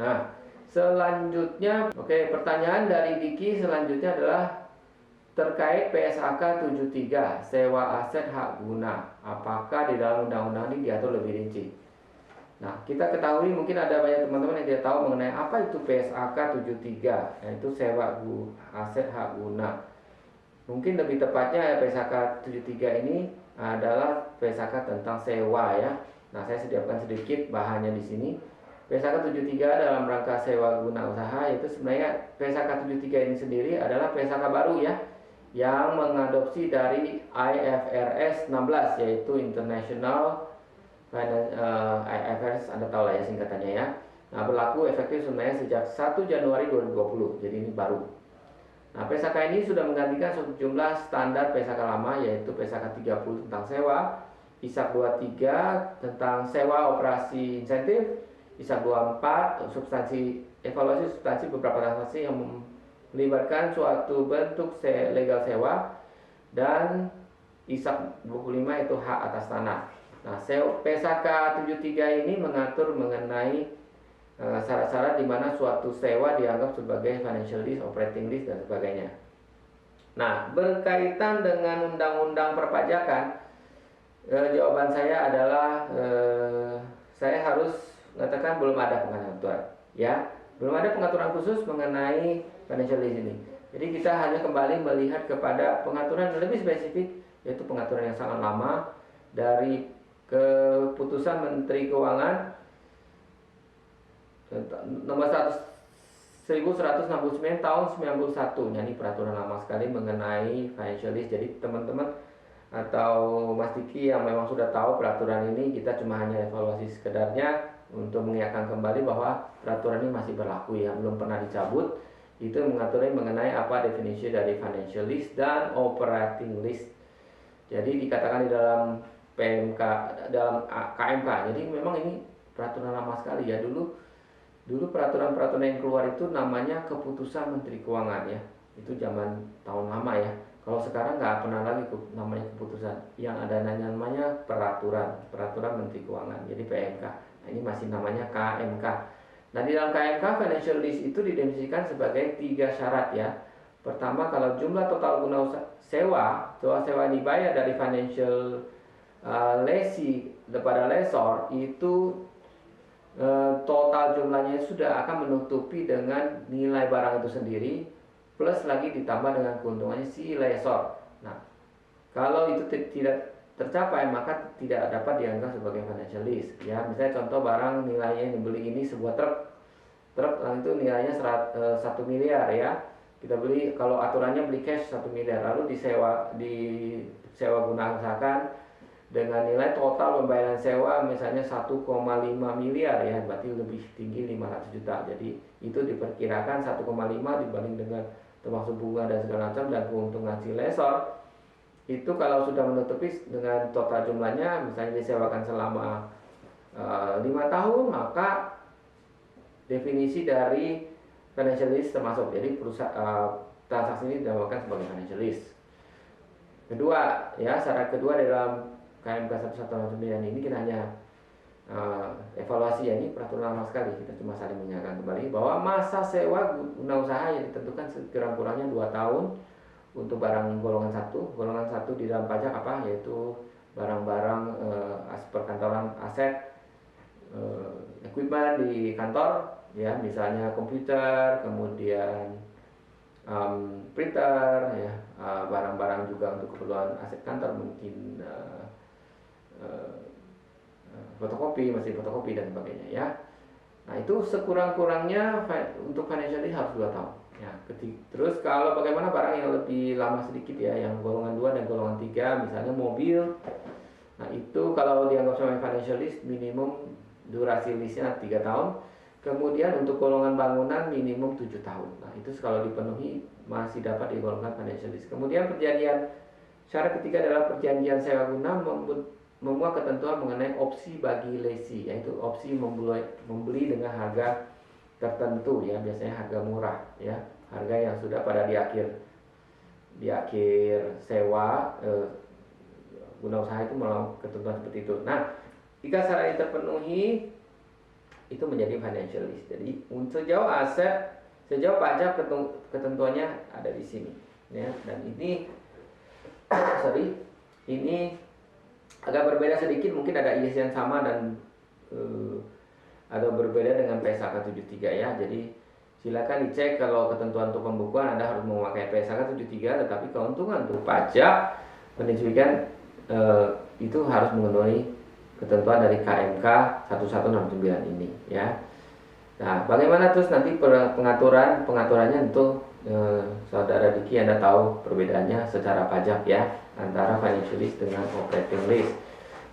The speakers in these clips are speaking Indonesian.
Nah, selanjutnya, oke, pertanyaan dari Diki selanjutnya adalah terkait PSAK 73, sewa aset hak guna. Apakah di dalam undang-undang ini diatur lebih rinci? Nah, kita ketahui mungkin ada banyak teman-teman yang tidak tahu mengenai apa itu PSAK 73, yaitu sewa aset hak guna. Mungkin lebih tepatnya PSAK 73 ini adalah PSAK tentang sewa ya. Nah, saya sediakan sedikit bahannya di sini. PSAK 73 dalam rangka sewa guna usaha, itu sebenarnya PSAK 73 ini sendiri adalah PSAK baru ya, yang mengadopsi dari IFRS 16, yaitu International IFRS, Anda tahu lah ya singkatannya ya. Nah, berlaku efektif sebenarnya sejak 1 Januari 2020, jadi ini baru. Nah, PSAK ini sudah menggantikan sejumlah standar PSAK lama, yaitu PSAK 30 tentang sewa, ISAK 23 tentang sewa operasi insentif, ISAK 24 evaluasi substansi beberapa transaksi yang melibatkan suatu bentuk legal sewa, dan ISAK 25 itu hak atas tanah. Nah, PSAK 73 ini mengatur mengenai syarat-syarat di mana suatu sewa dianggap sebagai financial lease, operating lease, dan sebagainya. Nah, berkaitan dengan undang-undang perpajakan, jawaban saya adalah saya harus mengatakan belum ada pengaturan, ya, belum ada pengaturan khusus mengenai financial lease ini. Jadi kita hanya kembali melihat kepada pengaturan yang lebih spesifik, yaitu pengaturan yang sangat lama dari keputusan Menteri Keuangan nomor 1169 tahun 91. Ini peraturan lama sekali mengenai financial lease. Jadi teman-teman atau Mas Diki yang memang sudah tahu peraturan ini, kita cuma hanya evaluasi sekedarnya untuk mengingatkan kembali bahwa peraturan ini masih berlaku ya, belum pernah dicabut. Itu mengatur mengenai apa definisi dari financial lease dan operating lease. Jadi dikatakan di dalam PMK, dalam KMK. Jadi memang ini peraturan lama sekali ya. Dulu peraturan-peraturan yang keluar itu namanya keputusan Menteri Keuangan ya. Itu zaman tahun lama ya. Kalau sekarang nggak pernah lagi namanya keputusan, yang ada namanya peraturan Menteri Keuangan, jadi PMK. Nah, ini masih namanya KMK. Nah, di dalam KMK financial lease itu didefinisikan sebagai 3 syarat ya. Pertama, kalau jumlah total guna sewa dibayar dari financial lessee kepada lessor itu total jumlahnya sudah akan menutupi dengan nilai barang itu sendiri, plus lagi ditambah dengan keuntungannya si lessor. Nah, kalau itu tidak tercapai, maka tidak dapat dianggap sebagai financial lease ya. Misalnya contoh, barang nilainya yang dibeli ini sebuah truk itu nilainya 1 miliar ya. Kita beli, kalau aturannya beli cash 1 miliar, lalu disewa guna usahakan dengan nilai total pembayaran sewa misalnya 1,5 miliar ya, berarti lebih tinggi 500 juta. Jadi itu diperkirakan 1,5 dibanding dengan termasuk bunga dan segala macam dan keuntungan si lessor, itu kalau sudah menutupi dengan total jumlahnya, misalnya disewakan selama 5 tahun, maka definisi dari financial lease termasuk. Jadi transaksi ini dinamakan sebagai financial lease. Kedua ya, syarat kedua dalam KMK 1189 ini kita hanya evaluasi ya, ini peraturan lama sekali, kita cuma saling mengingatkan kembali bahwa masa sewa guna usaha yang ditentukan sekurang-kurangnya 2 tahun untuk barang golongan 1. Golongan 1 di dalam pajak apa? Yaitu barang-barang perkantoran, aset, equipment di kantor ya, misalnya komputer, kemudian printer ya, barang-barang juga untuk keperluan aset kantor, mungkin fotokopi, mesin fotokopi dan sebagainya ya. Nah, itu sekurang-kurangnya untuk financial lease harus 2 tahun ya. Terus kalau bagaimana barang yang lebih lama sedikit ya, yang golongan 2 dan golongan 3, misalnya mobil. Nah, itu kalau dianggap sebagai financial lease, minimum durasi lease-nya 3 tahun. Kemudian untuk golongan bangunan minimum 7 tahun. Nah, itu kalau dipenuhi masih dapat digolongkan financial lease. Kemudian syarat ketiga adalah perjanjian sewa guna memuat ketentuan mengenai opsi bagi lessee, yaitu opsi membeli dengan harga tertentu ya, biasanya harga murah ya, harga yang sudah pada di akhir sewa guna usaha itu melalui ketentuan seperti itu. Nah, jika syarat ini terpenuhi, itu menjadi financial list. Jadi sejauh aset, sejauh pajak ketentuannya ada di sini, ya. Dan ini ini agak berbeda sedikit, mungkin ada IS yang sama dan atau berbeda dengan PSAK 73 ya. Jadi silakan dicek kalau ketentuan untuk pembukuan Anda harus memakai PSAK 73, tetapi keuntungan untuk pajak pendistribusian itu harus memenuhi ketentuan dari KMK 1169 ini ya. Nah, bagaimana terus nanti pengaturannya tentu Saudara Diki Anda tahu perbedaannya secara pajak ya antara financial list dengan operating list.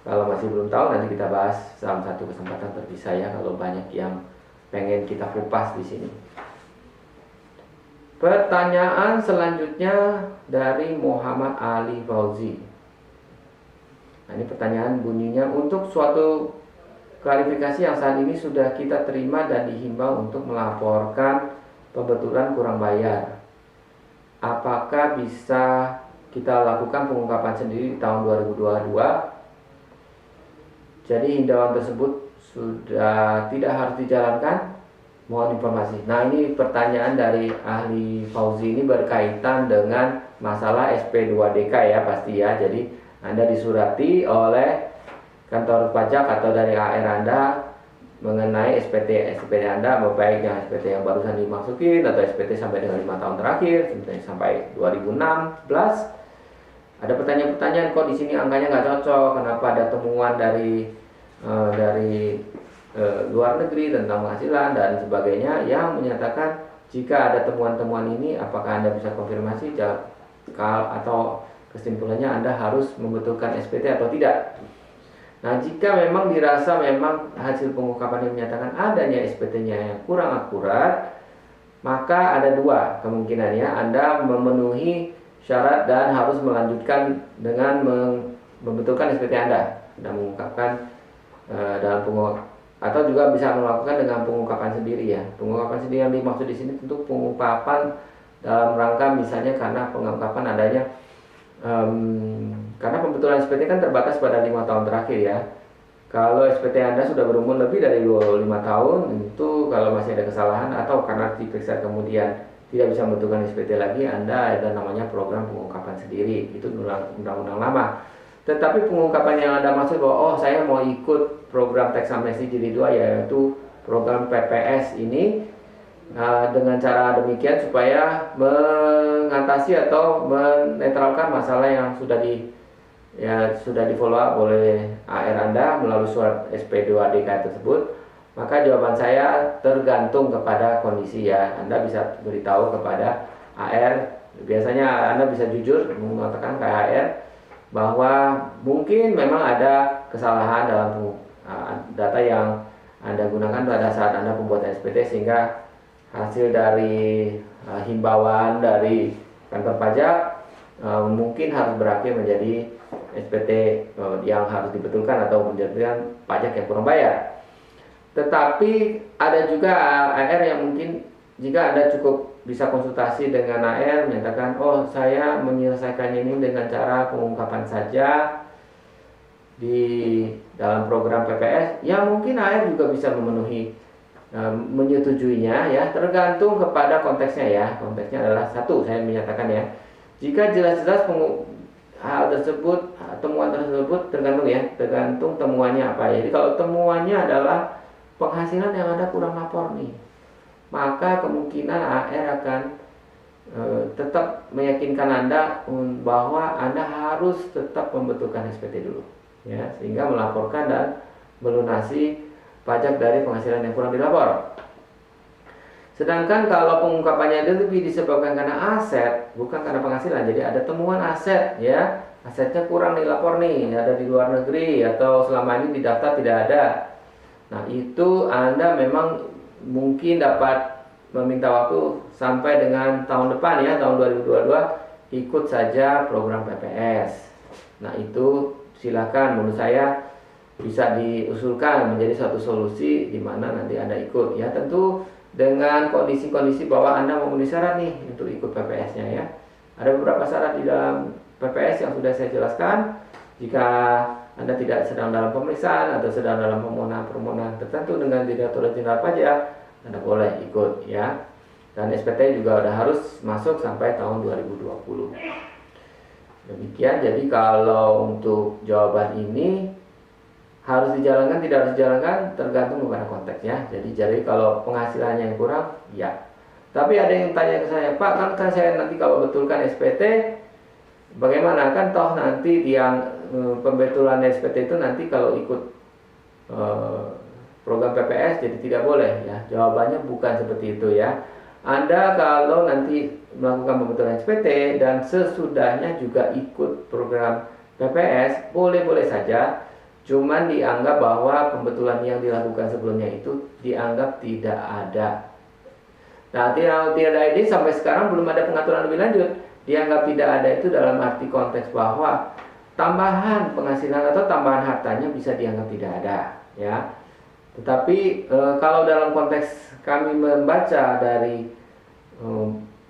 Kalau masih belum tahu nanti kita bahas dalam satu kesempatan terpisah ya, kalau banyak yang pengen kita kupas di sini. Pertanyaan selanjutnya dari Muhammad Ali Fauzi. Nah, ini pertanyaan bunyinya, untuk suatu klarifikasi yang saat ini sudah kita terima dan dihimbau untuk melaporkan pembetulan kurang bayar, apakah bisa kita lakukan pengungkapan sendiri di tahun 2022? Jadi himbauan tersebut sudah tidak harus dijalankan? Mohon informasi. Nah, ini pertanyaan dari ahli Fauzi ini berkaitan dengan masalah SP2DK ya pasti ya. Jadi Anda disurati oleh kantor pajak atau dari AR Anda mengenai SPT Anda, baik yang SPT yang barusan dimasukin atau SPT sampai dengan 5 tahun terakhir, sampai 2016. Ada pertanyaan-pertanyaan, kok di sini angkanya nggak cocok, kenapa ada temuan dari luar negeri tentang penghasilan dan sebagainya yang menyatakan jika ada temuan-temuan ini, apakah Anda bisa konfirmasi atau kesimpulannya Anda harus membetulkan SPT atau tidak. Nah, jika memang dirasa memang hasil pengungkapan yang menyatakan adanya SPT-nya yang kurang akurat, maka ada dua kemungkinannya. Anda memenuhi syarat dan harus melanjutkan dengan membetulkan SPT Anda dan mengungkapkan dalam atau juga bisa melakukan dengan pengungkapan sendiri ya. Pengungkapan sendiri yang dimaksud di sini tentu pengungkapan dalam rangka misalnya karena pengungkapan adanya karena pembetulan SPT kan terbatas pada 5 tahun terakhir ya. Kalau SPT Anda sudah berumur lebih dari 25 tahun, itu kalau masih ada kesalahan atau karena diperiksa kemudian tidak bisa membentukkan SPT lagi, Anda ada namanya program pengungkapan sendiri. Itu undang-undang lama. Tetapi pengungkapan yang Anda maksud bahwa saya mau ikut program tax amnesty jilid 2, yaitu program PPS ini, dengan cara demikian supaya mengatasi atau menetralkan masalah yang sudah di follow up oleh AR Anda melalui surat SP2DK tersebut, maka jawaban saya tergantung kepada kondisi ya. Anda bisa beritahu kepada AR, biasanya Anda bisa jujur mengatakan ke AR bahwa mungkin memang ada kesalahan dalam data yang Anda gunakan pada saat Anda pembuatan SPT, sehingga hasil dari himbauan dari kantor pajak mungkin harus berakhir menjadi SPT yang harus dibetulkan atau menjadikan pajak yang kurang bayar. Tetapi ada juga AR yang mungkin jika Anda cukup bisa konsultasi dengan AR menyatakan, oh saya menyelesaikan ini dengan cara pengungkapan saja di dalam program PPS, ya mungkin AR juga bisa menyetujuinya ya, tergantung kepada konteksnya ya. Konteksnya adalah satu, saya menyatakan ya, jika jelas-jelas hal tersebut, temuan tersebut tergantung temuannya apa. Jadi kalau temuannya adalah penghasilan yang Anda kurang lapor nih, maka kemungkinan AR akan tetap meyakinkan Anda bahwa Anda harus tetap membetulkan SPT dulu ya, sehingga melaporkan dan melunasi pajak dari penghasilan yang kurang dilapor. Sedangkan kalau pengungkapannya lebih disebabkan karena aset, bukan karena penghasilan, jadi ada temuan aset ya, asetnya kurang dilapor nih, ada di luar negeri atau selama ini di daftar tidak ada. Nah, itu Anda memang mungkin dapat meminta waktu sampai dengan tahun depan ya, tahun 2022, ikut saja program PPS. Nah, itu silakan, menurut saya bisa diusulkan menjadi satu solusi di mana nanti Anda ikut ya, tentu dengan kondisi-kondisi bahwa Anda memenuhi syarat nih untuk ikut PPS-nya ya. Ada beberapa syarat di dalam PPS yang sudah saya jelaskan. Jika Anda tidak sedang dalam pemeriksaan atau sedang dalam permohonan tertentu dengan Direktorat Jenderal Pajak, Anda boleh ikut ya. Dan SPT juga udah harus masuk sampai tahun 2020. Demikian, jadi kalau untuk jawaban ini harus dijalankan, tidak harus dijalankan, tergantung kepada konteksnya. Jadi kalau penghasilannya yang kurang, ya. Tapi ada yang tanya ke saya, Pak, kan saya nanti kalau betulkan SPT, bagaimana? Kan toh nanti yang pembetulan SPT itu nanti kalau ikut program PPS jadi tidak boleh ya. Jawabannya bukan seperti itu ya. Anda kalau nanti melakukan pembetulan SPT dan sesudahnya juga ikut program PPS, boleh-boleh saja. Cuman dianggap bahwa pembetulan yang dilakukan sebelumnya itu dianggap tidak ada. Nah, tidak ada ini sampai sekarang belum ada pengaturan lebih lanjut. Dianggap tidak ada itu dalam arti konteks bahwa tambahan penghasilan atau tambahan hartanya bisa dianggap tidak ada, ya. Tetapi kalau dalam konteks kami membaca dari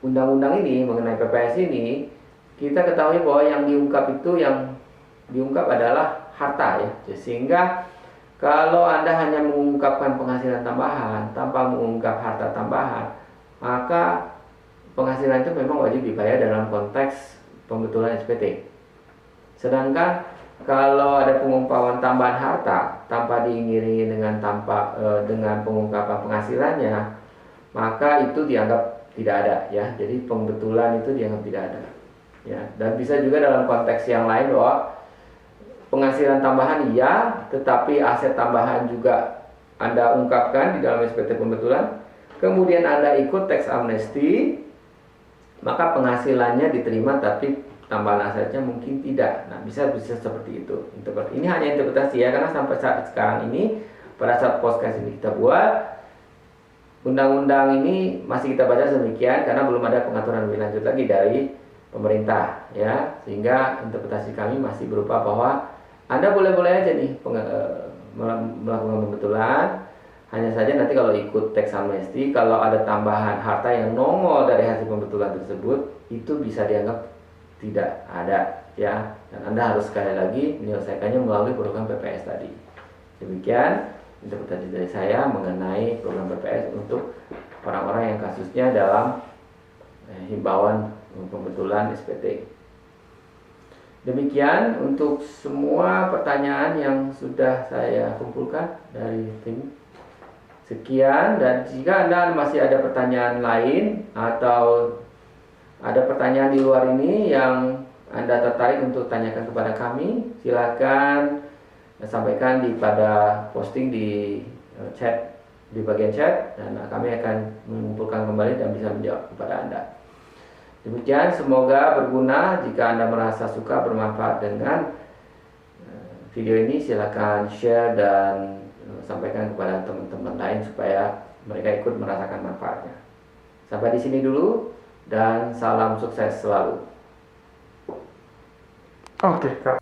undang-undang ini mengenai PPS ini, kita ketahui bahwa yang diungkap adalah harta ya. Sehingga kalau Anda hanya mengungkapkan penghasilan tambahan tanpa mengungkap harta tambahan, maka penghasilan itu memang wajib dibayar dalam konteks pembetulan SPT. Sedangkan kalau ada pengungkapan tambahan harta tanpa diiringi dengan pengungkapan penghasilannya, maka itu dianggap tidak ada ya. Jadi pembetulan itu dianggap tidak ada. Ya, dan bisa juga dalam konteks yang lain bahwa penghasilan tambahan iya, tetapi aset tambahan juga Anda ungkapkan di dalam SPT pembetulan. Kemudian Anda ikut tax amnesty, maka penghasilannya diterima tapi tambahan asetnya mungkin tidak. Nah, bisa seperti itu. Ini hanya interpretasi ya, karena sampai saat sekarang ini pada saat podcast ini kita buat, undang-undang ini masih kita baca demikian karena belum ada pengaturan lebih lanjut lagi dari pemerintah ya. Sehingga interpretasi kami masih berupa bahwa Anda boleh-boleh aja nih melakukan pembetulan. Hanya saja nanti kalau ikut tax amnesty, kalau ada tambahan harta yang nongol dari hasil pembetulan tersebut, itu bisa dianggap tidak ada ya. Dan Anda harus sekali lagi menyelesaikannya melalui program PPS tadi. Demikian interpretasi dari saya mengenai program PPS untuk orang-orang yang kasusnya dalam himbauan pembetulan SPT. Demikian untuk semua pertanyaan yang sudah saya kumpulkan dari tim. Sekian, dan jika Anda masih ada pertanyaan lain atau ada pertanyaan di luar ini yang Anda tertarik untuk tanyakan kepada kami, silakan sampaikan pada posting di chat, di bagian chat, dan kami akan mengumpulkan kembali dan bisa menjawab kepada Anda. Demikian, semoga berguna. Jika Anda merasa suka, bermanfaat dengan video ini, silakan share dan sampaikan kepada teman-teman lain supaya mereka ikut merasakan manfaatnya. Sampai di sini dulu dan salam sukses selalu. Oke, Kak.